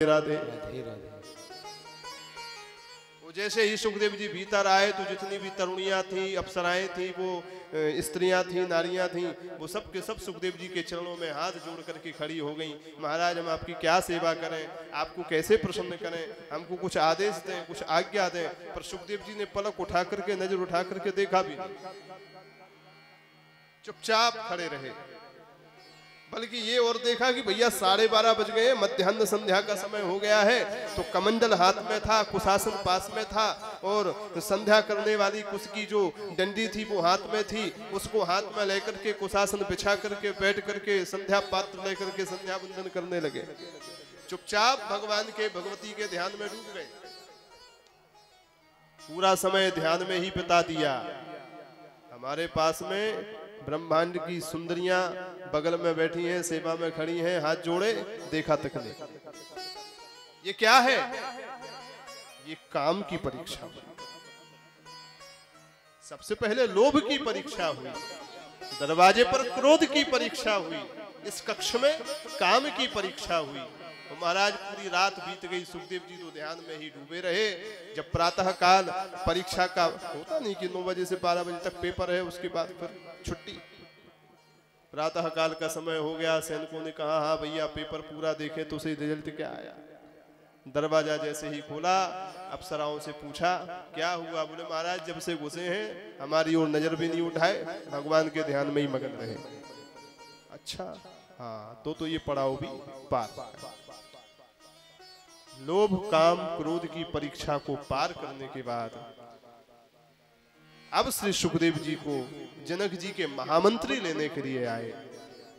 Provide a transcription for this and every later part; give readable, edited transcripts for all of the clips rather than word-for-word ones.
राधे वो जैसे ही सुखदेव जी भीतर आए तो जितनी भी तरुणियां थी, अप्सराएं थी, वो स्त्रियां थी, नारियां थी, वो सब के सब सुखदेव जी के चरणों में हाथ जोड़ करके खड़ी हो गईं। महाराज हम आपकी क्या सेवा करें, आपको कैसे प्रसन्न करें, हमको कुछ आदेश दें, कुछ आज्ञा दें। पर सुखदेव जी ने पलक उठा करके, नजर उठा करके देखा भी नहीं, चुपचाप खड़े रहे। बल्कि ये और देखा कि भैया 12:30 बज गए, मध्याह्न संध्या का समय हो गया है। तो कमंडल हाथ में था, कुशासन पास में था, और संध्या करने वाली कुश की जो डंडी थी वो हाथ में थी। उसको हाथ में लेकर के कुशासन बिछा करके बैठ करके संध्या पात्र लेकर के संध्या वंदन करने लगे। चुपचाप भगवान के भगवती के ध्यान में डूब गए। पूरा समय ध्यान में ही बिता दिया। हमारे पास में ब्रह्मांड की सुंदरियां बगल में बैठी हैं, सेवा में खड़ी हैं, हाथ जोड़े, देखा तक नहीं। ये क्या है? ये काम की परीक्षा हुई। सबसे पहले लोभ की परीक्षा हुई, दरवाजे पर क्रोध की परीक्षा हुई, इस कक्ष में काम की परीक्षा हुई। तो महाराज पूरी रात बीत गई, सुखदेव जी तो ध्यान में ही डूबे रहे। जब प्रातः काल परीक्षा का होता नहीं कि 9 बजे से 12 बजे तक पेपर है, उसके बाद फिर छुट्टी। प्रातः काल का समय हो गया। सैनिकों ने कहा हाँ भैया पेपर पूरा देखे तो सही रिजल्ट क्या आया। दरवाजा जैसे ही खोला, अप्सराओं से पूछा क्या हुआ। बोले महाराज जब से घुसे हैं हमारी ओर नजर भी नहीं उठाए, भगवान के ध्यान में ही मगन रहे। अच्छा हाँ, तो ये पड़ाव भी पार। लोभ काम क्रोध की परीक्षा को पार करने के बाद अब श्री सुखदेव जी को जनक जी के महामंत्री लेने के लिए आए।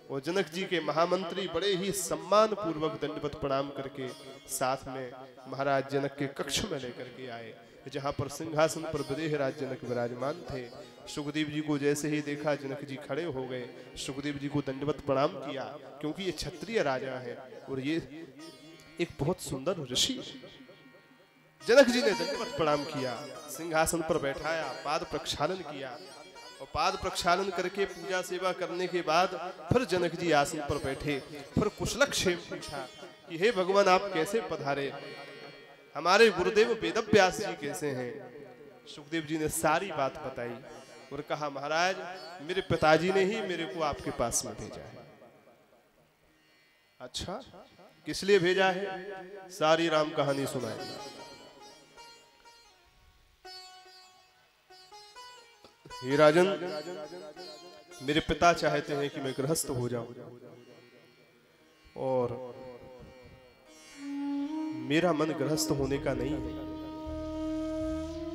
और जनक जी के महामंत्री बड़े ही सम्मान पूर्वक दंडवत प्रणाम करके साथ में महाराज जनक के कक्ष में लेकर के आए, जहां पर सिंहासन पर विदेहराज जनक विराजमान थे। सुखदेव जी को जैसे ही देखा जनक जी खड़े हो गए, सुखदेव जी को दंडवत प्रणाम किया, क्योंकि ये क्षत्रिय राजा है और ये एक बहुत सुंदर ऋषि। जनक जी ने दंडवत प्रणाम किया, सिंहासन पर बैठाया, पाद प्रक्षालन किया, और पाद प्रक्षालन करके पूजा सेवा करने के बाद फिर जनक जी आसन पर बैठे। फिर कुशलक्षेम पूछा कि हे भगवान आप कैसे पधारे, हमारे गुरुदेव वेदव्यास जी कैसे हैं। सुखदेव जी ने सारी बात बताई और कहा महाराज मेरे पिताजी ने ही मेरे को आपके पास में भेजा है। अच्छा किस लिए भेजा है? सारी राम कहानी सुनाए। हे राजन, मेरे पिता चाहते हैं कि मैं गृहस्थ हो जाऊं और मेरा मन गृहस्थ होने का नहीं है।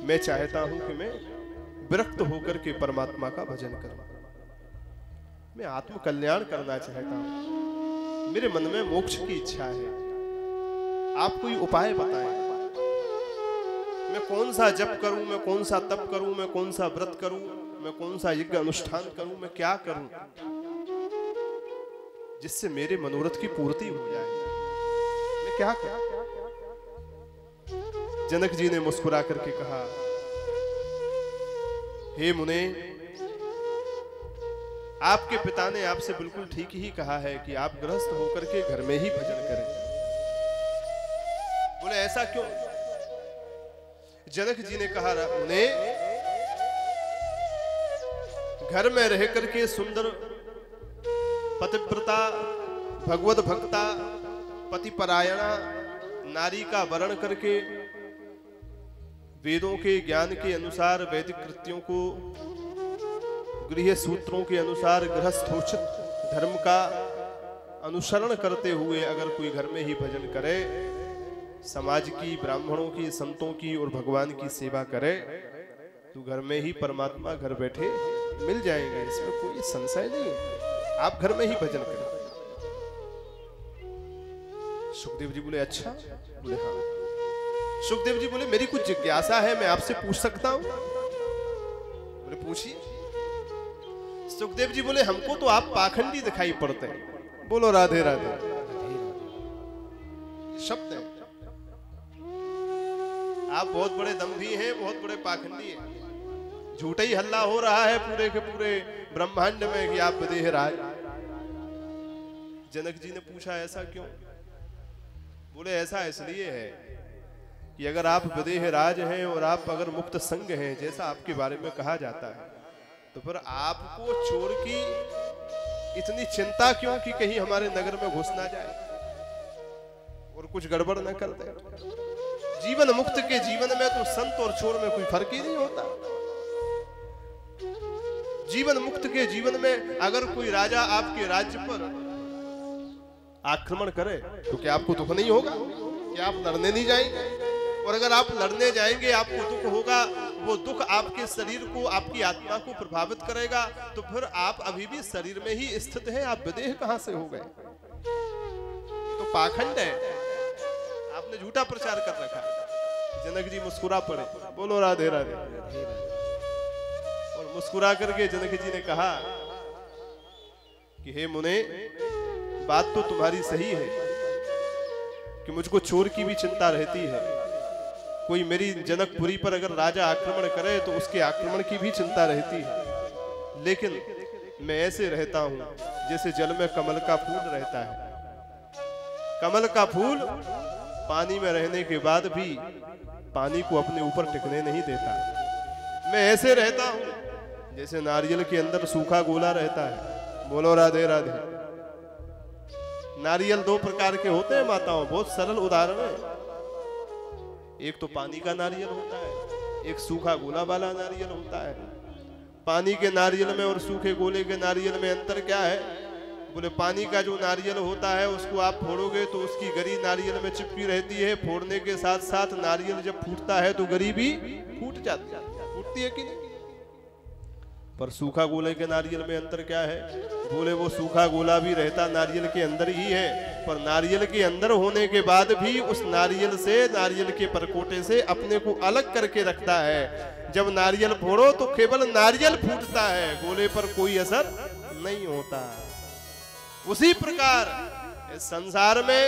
मैं चाहता हूं कि मैं विरक्त होकर के परमात्मा का भजन करूं। मैं आत्म कल्याण करना चाहता हूं, मेरे मन में मोक्ष की इच्छा है। आप कोई उपाय बताएं। मैं कौन सा जप करूं, मैं कौन सा तप करूं, मैं कौन सा व्रत करूं, मैं कौन सा यज्ञ अनुष्ठान करूं, मैं क्या करूं जिससे मेरे मनोरथ की पूर्ति हो जाए। मैं क्या करूं? जनक जी ने मुस्कुरा करके कहा हे मुने, आपके पिता ने आपसे बिल्कुल ठीक ही कहा है कि आप गृहस्थ होकर के घर में ही भजन करें। बोले ऐसा क्यों? जनक जी ने कहा मुने, घर में रह करके सुंदर पतिव्रता, भगवत भक्ता, पतिपरायणा नारी का वर्ण करके वेदों के ज्ञान के अनुसार, वैदिक कृत्यों को गृह सूत्रों के अनुसार गृहस्थोचित धर्म का अनुसरण करते हुए अगर कोई घर में ही भजन करे, समाज की, ब्राह्मणों की, संतों की और भगवान की सेवा करे, तो घर में ही परमात्मा घर बैठे मिल जाएंगे। इसमें कोई संशय नहीं है। आप घर में ही भजन करें। सुखदेव जी बोले अच्छा? बोले हाँ। सुखदेव जी बोले मेरी कुछ जिज्ञासा है, मैं आपसे पूछ सकता हूं? बोले पूछिए। सुखदेव जी बोले हमको तो आप पाखंडी दिखाई पड़ते हैं। बोलो राधे राधे। शब्द है, आप बहुत बड़े दम्भी हैं, बहुत बड़े पाखंडी हैं। झूठा ही हल्ला हो रहा है पूरे के पूरे ब्रह्मांड में कि आप विदेहराज। जनक जी ने पूछा ऐसा क्यों? बोले ऐसा इसलिए है कि अगर आप विदेह राज हैं और आप अगर मुक्त संग हैं जैसा आपके बारे में कहा जाता है, तो फिर आपको चोर की इतनी चिंता क्यों कि कहीं हमारे नगर में घुस ना जाए और कुछ गड़बड़ न कर दे। जीवन मुक्त के जीवन में तो संत और चोर में कोई फर्क ही नहीं होता। जीवन मुक्त के जीवन में अगर कोई राजा आपके राज्य पर आक्रमण करे तो क्या आपको दुख नहीं होगा? क्या आप लड़ने नहीं जाएंगे? और अगर आप लड़ने जाएंगे आपको दुख होगा, वो दुख आपके शरीर को, आपकी आत्मा को प्रभावित करेगा, तो फिर आप अभी भी शरीर में ही स्थित हैं, आप विदेह कहां से हो गए? तो पाखंड है, आपने झूठा प्रचार कर रखा है। जनक जी मुस्कुरा पड़े, बोलो राधे राधे। और मुस्कुरा करके जनक जी ने कहा कि हे मुने, बात तो तुम्हारी सही है कि मुझको चोर की भी चिंता रहती है। कोई मेरी जनकपुरी पर अगर राजा आक्रमण करे तो उसके आक्रमण की भी चिंता रहती है, लेकिन मैं ऐसे रहता हूं जैसे जल में कमल का फूल रहता है। कमल का फूल पानी में रहने के बाद भी पानी को अपने ऊपर टिकने नहीं देता। मैं ऐसे रहता हूं जैसे नारियल के अंदर सूखा गोला रहता है। बोलो राधे राधे। नारियल दो प्रकार के होते हैं माताओं, बहुत सरल उदाहरण है। एक तो पानी का नारियल होता है, एक सूखा गोला वाला नारियल होता है। पानी के नारियल में और सूखे गोले के नारियल में अंतर क्या है? बोले पानी का जो नारियल होता है उसको आप फोड़ोगे तो उसकी गरी नारियल में चिपकी रहती है, फोड़ने के साथ साथ नारियल जब फूटता है तो गरी भी फूट जाती है, फूटती है कि नहीं? पर सूखा गोले के नारियल में अंतर क्या है? बोले वो सूखा गोला भी रहता नारियल के अंदर ही है, पर नारियल के अंदर होने के बाद भी उस नारियल से, नारियल के परकोटे से अपने को अलग करके रखता है। जब नारियल फोड़ो तो केवल नारियल फूटता है, गोले पर कोई असर नहीं होता। उसी प्रकार इस संसार में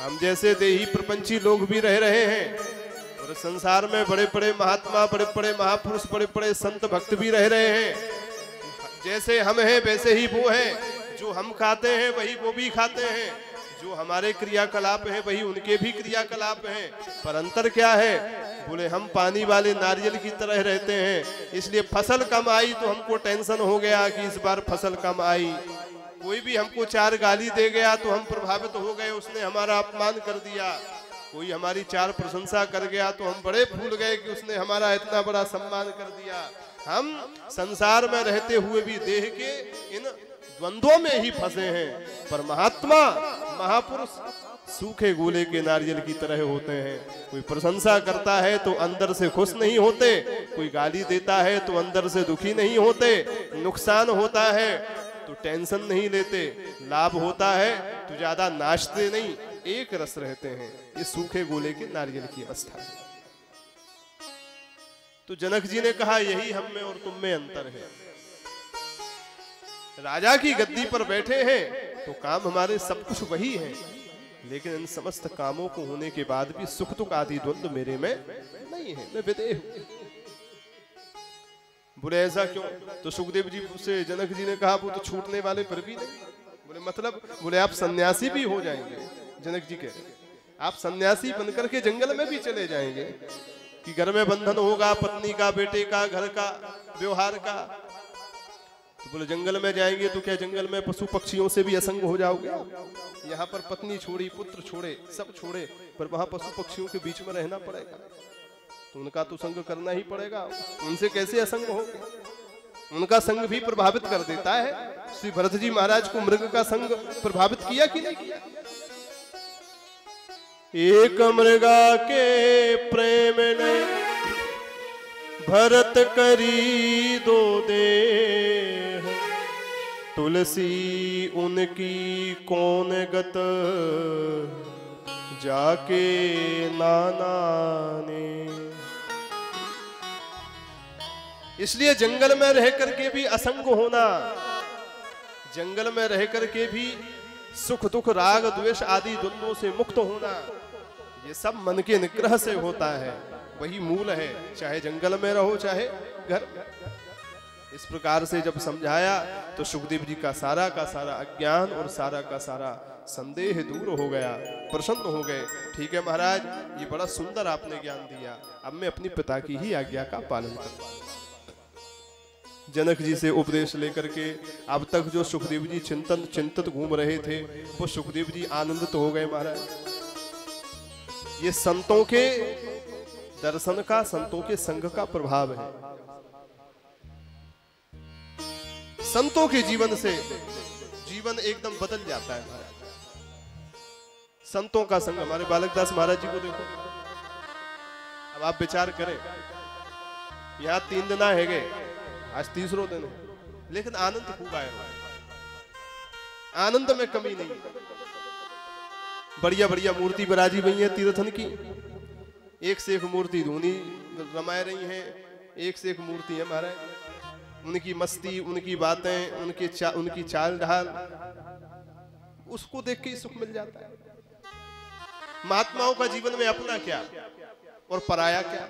हम जैसे देही प्रपंची लोग भी रह रहे हैं, और संसार में बड़े बड़े महात्मा, बड़े बड़े महापुरुष, बड़े बड़े संत भक्त भी रह रहे हैं। जैसे हम हैं वैसे ही वो हैं, जो हम खाते हैं वही वो भी खाते हैं, जो हमारे क्रियाकलाप हैं वही उनके भी क्रियाकलाप हैं। पर अंतर क्या है? बोले हम पानी वाले नारियल की तरह रहते हैं, इसलिए फसल कम आई तो हमको टेंशन हो गया कि इस बार फसल कम आई। कोई भी हमको चार गाली दे गया तो हम प्रभावित हो गए, उसने हमारा अपमान कर दिया। कोई हमारी चार प्रशंसा कर गया तो हम बड़े भूल गए कि उसने हमारा इतना बड़ा सम्मान कर दिया। हम संसार में रहते हुए भी देह के इन द्वंद्वों में ही फंसे हैं। पर महात्मा, महापुरुष सूखे गोले के नारियल की तरह होते हैं। कोई प्रशंसा करता है तो अंदर से खुश नहीं होते, कोई गाली देता है तो अंदर से दुखी नहीं होते, नुकसान होता है तो टेंशन नहीं लेते, लाभ होता है तो ज्यादा नाचते नहीं, एक रस रहते हैं। ये सूखे गोले के नारियल की अवस्था है। तो जनक जी ने कहा यही हम में और तुम में अंतर है। राजा की गद्दी पर बैठे हैं तो काम हमारे सब कुछ वही है, लेकिन इन समस्त कामों को होने के बाद भी सुख दुख आदि द्वंद्व मेरे में नहीं है, मैं विदेह हूं। बोले ऐसा क्यों? तो सुखदेव जी से जनक जी ने कहा वो तो छूटने वाले पर भी नहीं। बोले मतलब? बोले आप सन्यासी भी हो जाएंगे। जनक जी कह रहे आप सन्यासी बनकर के जंगल में भी चले जाएंगे कि घर में बंधन होगा, पत्नी का, बेटे का, घर का, व्यवहार का। तो बोले जंगल में जाएंगे तो क्या जंगल में पशु पक्षियों से भी असंग हो जाओगे? यहाँ पर पत्नी छोड़ी, पुत्र छोड़े, सब छोड़े, पर वहां पशु पक्षियों के बीच में रहना पड़ेगा, तो उनका तो संग करना ही पड़ेगा। उनसे कैसे असंग होंगे? उनका संग भी प्रभावित कर देता है। श्री भरत जी महाराज को मृग का संग प्रभावित किया कि नहीं किया? एक मृगा के प्रेम ने भरत करी दो देह, तुलसी उनकी कौन गत जाके नाना ने। इसलिए जंगल में रह करके भी असंग होना, जंगल में रह करके भी सुख दुख राग द्वेष आदि द्वंद्वों से मुक्त होना, ये सब मन के निग्रह से होता है। वही मूल है, चाहे जंगल में रहो चाहे घर में। इस प्रकार से जब समझाया तो सुखदेव जी का सारा अज्ञान और सारा का सारा संदेह दूर हो गया, प्रसन्न हो गए। ठीक है महाराज, ये बड़ा सुंदर आपने ज्ञान दिया, अब मैं अपनी पिता की ही आज्ञा का पालन करूंगा। जनक जी से उपदेश लेकर के अब तक जो सुखदेव जी चिंतित घूम रहे थे, वो सुखदेव जी आनंदित हो गए महाराज। ये संतों के दर्शन का, संतों के संग का प्रभाव है। संतों के जीवन से जीवन एकदम बदल जाता है महाराज। संतों का संग, हमारे बालकदास महाराज जी को देखो, अब आप विचार करें, यहाँ 3 दिन है गए, आज तीसरो दिन है, लेकिन आनंद खूब आया, आनंद में कमी नहीं। बढ़िया बढ़िया मूर्ति विराजी हुई है तीर्थन की, एक से एक मूर्ति धूनी रमाए रही हैं, एक से एक मूर्ति है महाराज। उनकी मस्ती, उनकी बातें, उनकी चाल ढाल, उसको देख के सुख मिल जाता है। महात्माओं का जीवन में अपना क्या और पराया क्या?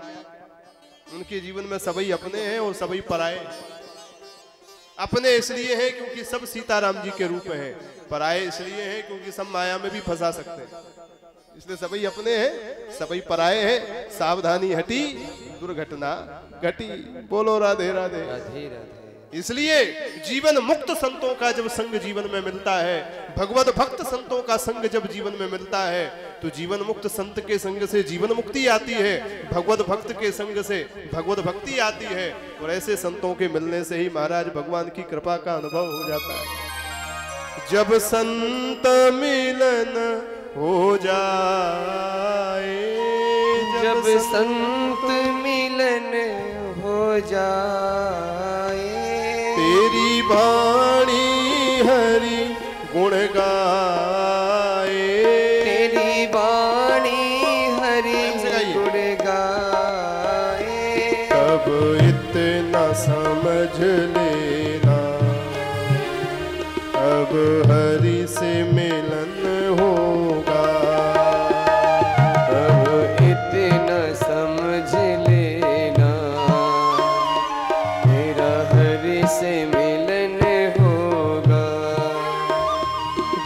उनके जीवन में सभी अपने हैं और सभी पराये। अपने इसलिए हैं क्योंकि सब सीताराम जी के रूप हैं, पराये इसलिए हैं क्योंकि सब माया में भी फंसा सकते हैं। इसलिए सभी अपने हैं, सभी पराये हैं। सावधानी हटी, दुर्घटना घटी। बोलो राधे राधे राधे राधे। इसलिए जीवन मुक्त संतों का जब संग जीवन में मिलता है, भगवत भक्त संतों का संग जब जीवन में मिलता है, तो जीवन मुक्त संत के संग से जीवन मुक्ति आती है, भगवत भक्त के संग से भगवत भक्ति आती है। और ऐसे संतों के मिलने से ही महाराज भगवान की कृपा का अनुभव हो जाता है। जब संत मिलन हो जाए, जब संत मिलन हो जाए, तेरी वाणी हरि गुण गाए, तेरी वाणी हरि गुण गाए, तब इतना समझ लेना, अब हरि से मिलन होगा। अब इतना समझ लेना, मेरा हरि से मिलन होगा।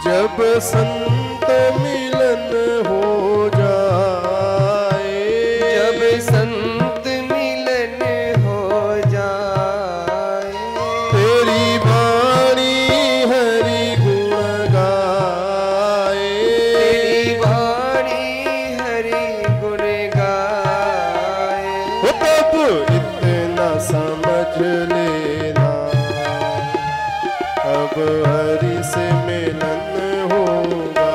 जब संत मिलन हो जाए, जब संत मिलन हो जाए, तेरी वाणी हरि गुण गाए, तेरी वाणी हरि गुण गाए, तब इतना समझ लेना, अब हरि से मिलन होगा।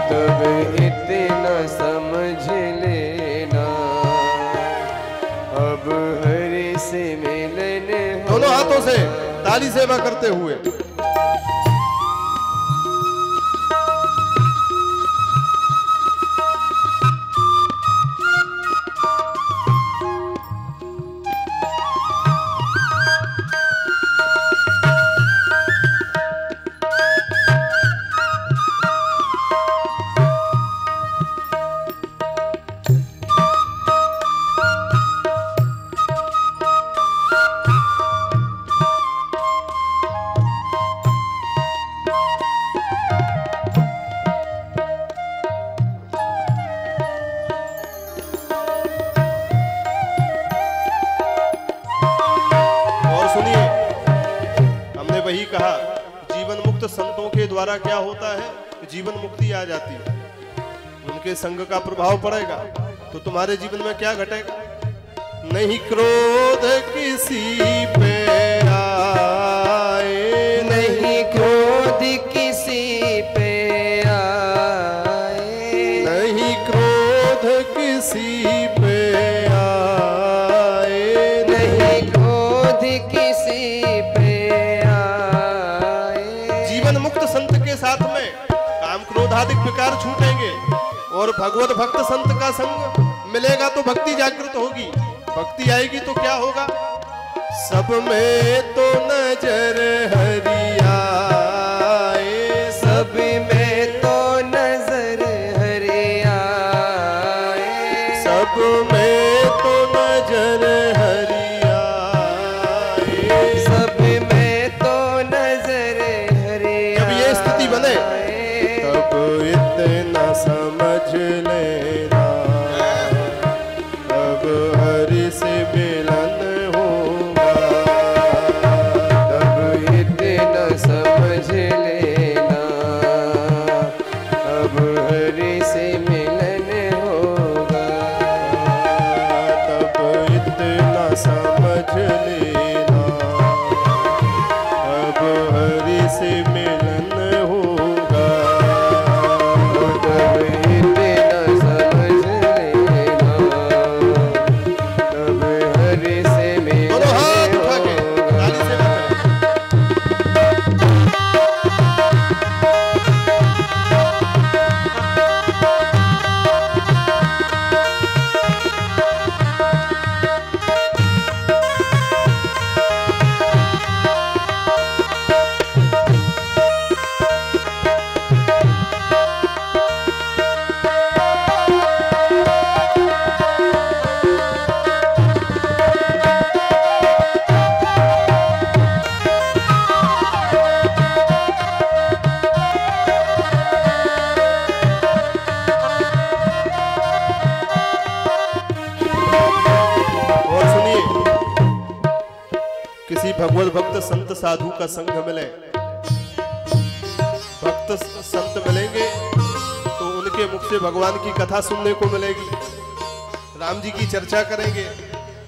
तब इतना समझ लेना, अब हरि से मिलन होगा। दोनों हाथों से ताली सेवा करते हुए वही कहा, जीवन मुक्त संतों के द्वारा क्या होता है, जीवन मुक्ति आ जाती है। उनके संग का प्रभाव पड़ेगा तो तुम्हारे जीवन में क्या घटेगा? नहीं क्रोध किसी पे आए, नहीं क्रोध किसी पे आए, नहीं क्रोध किसी पे आए, नहीं क्रोध किसी पे आए। जीवन मुक्त संत के साथ में काम क्रोधादिक विकार छूटेंगे और भगवत भक्त संत का संग मिलेगा तो भक्ति जागृत होगी। भक्ति आएगी तो क्या होगा? सब में तो नजर हरि आए, सब में तो नजर हरि आए, सब में तो नजर हरि समझ लेना, अब हरि से मिलन होगा। अब इतना समझ लेना, अब हरि से मिलन होगा। तब इतना समझ लेना, अब हरि से मिलन होगा। तब इतना समझ लेना, तब हरि से दोनों हाथ मिलन उठा के होगा। ताली से बात करें। और सुनिए, किसी भगवत भक्त संत साधु का संग मिले, भक्त संत मिलेंगे तो उनके मुख से भगवान की कथा सुनने को मिलेगी। राम जी की चर्चा करेंगे,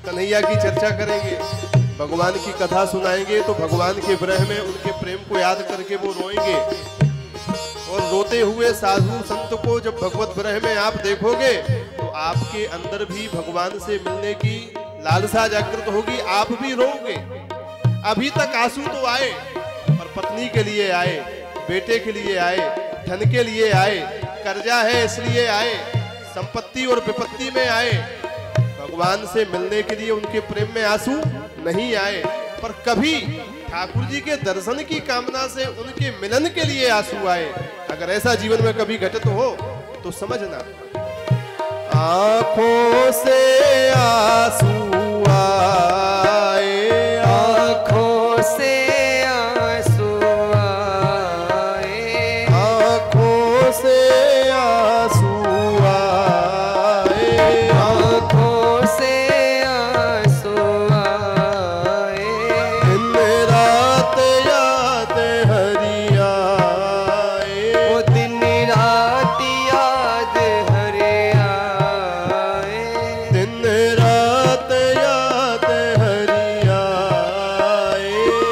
कन्हैया की चर्चा करेंगे, भगवान की कथा सुनाएंगे तो भगवान के विरह में उनके प्रेम को याद करके वो रोएंगे। और रोते हुए साधु संत को जब भगवत विरह में आप देखोगे तो आपके अंदर भी भगवान से मिलने की लालसा जागृत होगी, आप भी रोओगे। अभी तक आंसू तो आए, पर पत्नी के लिए आए, बेटे के लिए आए, धन के लिए आए, कर्जा है इसलिए आए, संपत्ति और विपत्ति में आए। भगवान से मिलने के लिए उनके प्रेम में आंसू नहीं आए, पर कभी ठाकुर जी के दर्शन की कामना से उनके मिलन के लिए आंसू आए। अगर ऐसा जीवन में कभी घटित हो तो समझना, आंखों से आंसू आए, आँखों से आंसू आए, आंखों से आंसू आए, आँखों से आंसू आए। दिन रात याद हरि आए, वो दिन रात याद हरि आए, दिन रात याद हरि आए।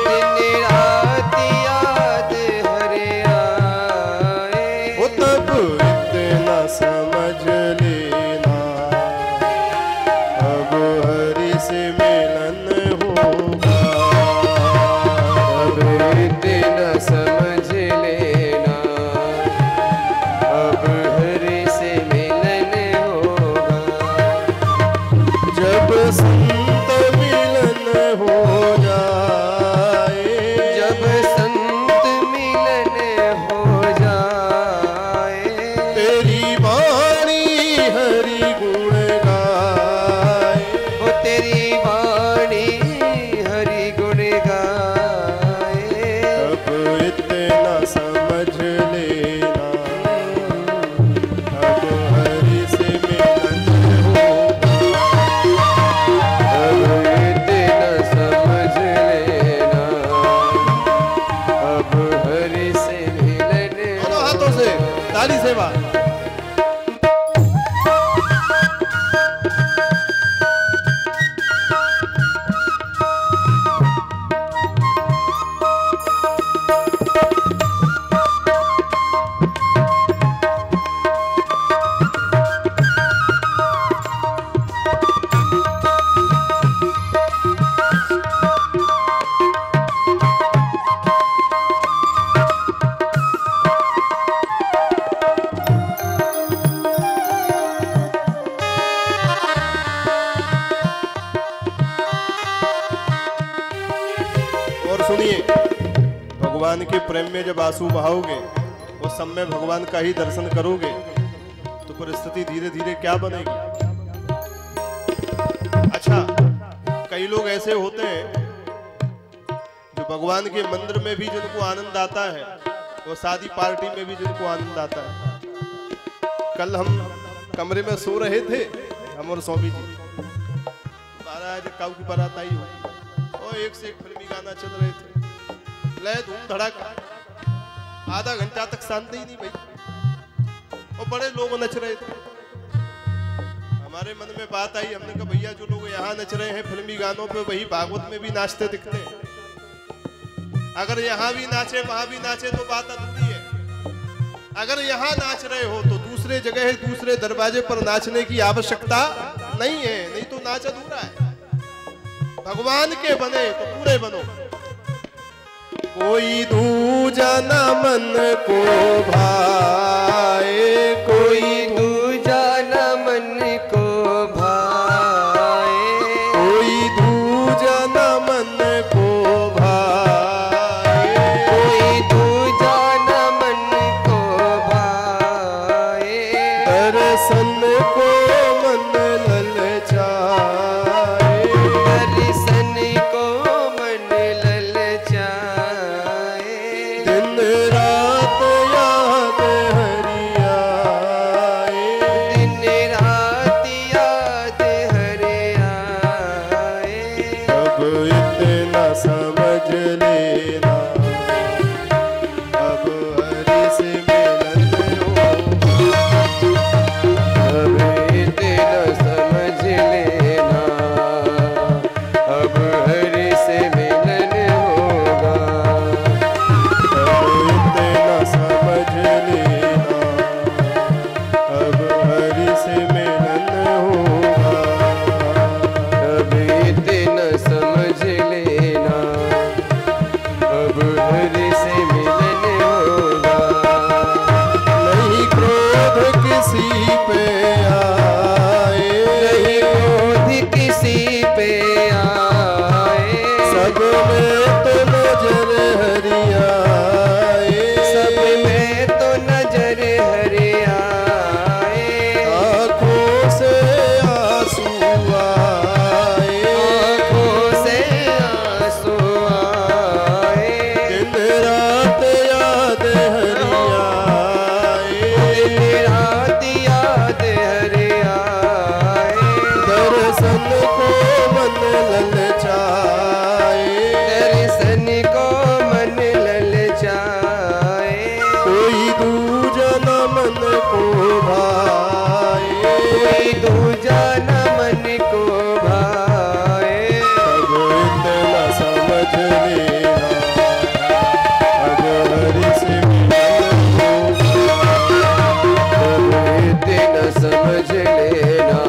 दिन रात याद हरि आए। वो तब इतना समझ लेना, अब हरि से मिलन होगा। अब इतना समझ लेना, अब हरि से मिलन होगा। जब संत मिलन हो जाए, जब संत मिलन हो जाए, तेरी वाणी हरि गुण गाए। वो तेरी वाणी हरि गुण गाए। अब इतना समझ लेना, अब हरि से मिलन होगा। अब इतना समझ लेना, अब हरि से मिलन दोनों हाथों से ताली से बात। और सुनिए, भगवान के प्रेम में जब आंसू बहाओगे, उस समय भगवान का ही दर्शन करोगे तो परिस्थिति धीरे धीरे क्या बनेगी। अच्छा, कई लोग ऐसे होते हैं जो भगवान के मंदिर में भी जिनको आनंद आता है, वो शादी पार्टी में भी जिनको आनंद आता है, कल हम कमरे में सो रहे थे, हम और स्वामी जी, महाराज काऊ की बारात आई हो और एक से एक फिल्मी गाना चल रहे थे, लय धूम धड़ाका, आधा घंटा तक शांति ही नहीं भाई, और बड़े लोग नच रहे थे। हमारे मन में बात आई, हमने कहा भैया जो लोग यहाँ नच रहे हैं फिल्मी गानों पे, वही भागवत में भी नाचते दिखते हैं। अगर यहाँ भी नाचे वहां भी नाचे तो बात अधूरी है। अगर यहाँ नाच रहे हो तो दूसरे जगह दूसरे दरवाजे पर नाचने की आवश्यकता नहीं है, नहीं तो नाच अधूरा है। भगवान के बने तो पूरे बनो। कोई दूजा न मन को भाए, कोई दूजा न मन को भाए, कोई दूजा न मन को भाए, कोई दूजा न मन को भाए, दर्शन को मन ललचाए, दर्शन को मन ललचाए, दिन रात याद हरि आए, दिन रात याद हरि आए, अब इतना समझ लेना, अब हरि से मिलन होगा, अब इतना समझ लेना, अब हरि से मिलन होगा, अब इतना समझ लेना, अब हरि से मिलन होगा, अब इतना समझ लेना, अब हरि से मिलन होगा। नहीं क्रोध किसी पे आए, नहीं क्रोध किसी पे आए, सब में तो नजर हरि आए, सब में तो नजर हरि आए, आँखों से आंसू आए, आँखों से आंसू आए, दिन रात याद हरि आए, दिन रात याद हरि आए, दर्शन को मन ललचाए, दर्शन को मन ललचाए, कोई दूजा न मन को भाए, कोई दूजा न मन को भाए, अब इतना समझ लेना, अब हरि से मिलन होगा, अब इतना समझ लेना,